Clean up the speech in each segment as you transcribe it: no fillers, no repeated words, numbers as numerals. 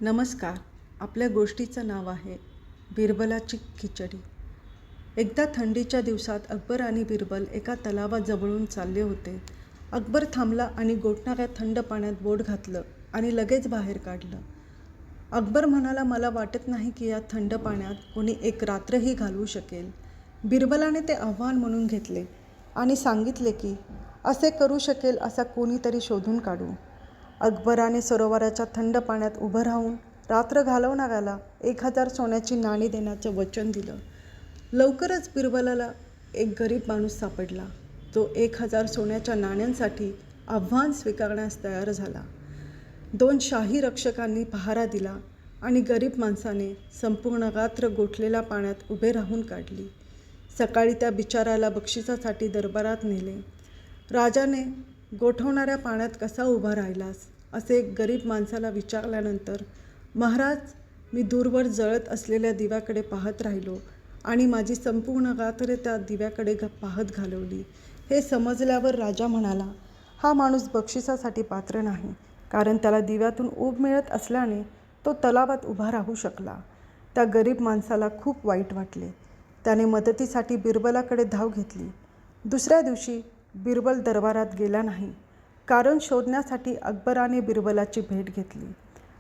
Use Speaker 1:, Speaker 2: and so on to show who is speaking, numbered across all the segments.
Speaker 1: नमस्कार. आपल्या गोष्टीचं नाव आहे बिरबलाची खिचडी. एकदा थंडीच्या दिवसात अकबर आणि बिरबल एका तलावाजवळून चालले होते. अकबर थांबला आणि गोठणाऱ्या थंड पाण्यात बोट घातलं आणि लगेच बाहेर काढलं. अकबर म्हणाला, मला वाटत नाही की या थंड पाण्यात कोणी एक रात्रही घालवू शकेल. बिरबलाने ते आव्हान म्हणून घेतले आणि सांगितले की असे करू शकेल असा कोणीतरी शोधून काढू. अकबराने सरोवराच्या थंड पाण्यात उभं राहून रात्र घालवणाऱ्याला 1000 सोन्याची नाणी देण्याचं वचन दिलं. लवकरच बिरबलाला एक गरीब माणूस सापडला, जो 1000 सोन्याच्या नाण्यांसाठी आव्हान स्वीकारण्यास तयार झाला. 2 शाही रक्षकांनी पहारा दिला आणि गरीब माणसाने संपूर्ण रात्र गोठलेल्या पाण्यात उभे राहून काढली. सकाळी त्या बिचाऱ्याला बक्षिसासाठी दरबारात नेले. राजाने गोठवणाऱ्या पाण्यात कसा उभा राहिलास असे एक गरीब माणसाला विचारल्यानंतर, महाराज, मी दूरवर जळत असलेल्या दिव्याकडे पाहत राहिलो आणि माझी संपूर्ण रात्र त्या दिव्याकडे पाहत घालवली. हे समजल्यावर राजा म्हणाला, हा माणूस बक्षिसासाठी पात्र नाही, कारण त्याला दिव्यातून ऊब मिळत असल्याने तो तलावात उभा राहू शकला. त्या गरीब माणसाला खूप वाईट वाटले. त्याने मदतीसाठी बिरबलाकडे धाव घेतली. दुसऱ्या दिवशी बिरबल दरबारात गेला नाही. कारण शोधण्यासाठी अकबराने बिरबलाची भेट घेतली.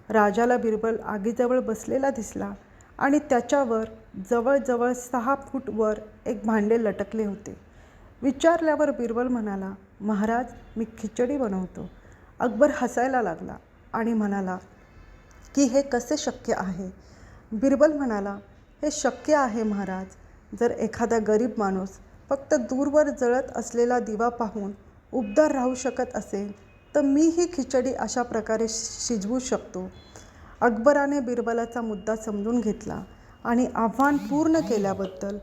Speaker 1: राजाला बिरबल आगीजवळ बसलेला दिसला आणि त्याच्यावर जवळजवळ 6 फूट वर एक भांडे लटकले होते. विचारल्यावर बिरबल म्हणाला, महाराज, मी खिचडी बनवतो. अकबर हसायला लागला आणि म्हणाला की हे कसे शक्य आहे? बिरबल म्हणाला, हे शक्य आहे महाराज. जर एखादा गरीब माणूस फक्त दूरवर जळत असलेला दिवा पाहून उबदार राहू शकत असेल तर मीही खिचडी अशा प्रकारे शिजवू शकतो. अकबराने बिरबलाचा मुद्दा समजून घेतला आणि आव्हान पूर्ण केल्याबद्दल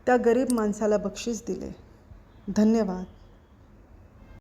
Speaker 1: त्या गरीब माणसाला बक्षीस दिले. धन्यवाद.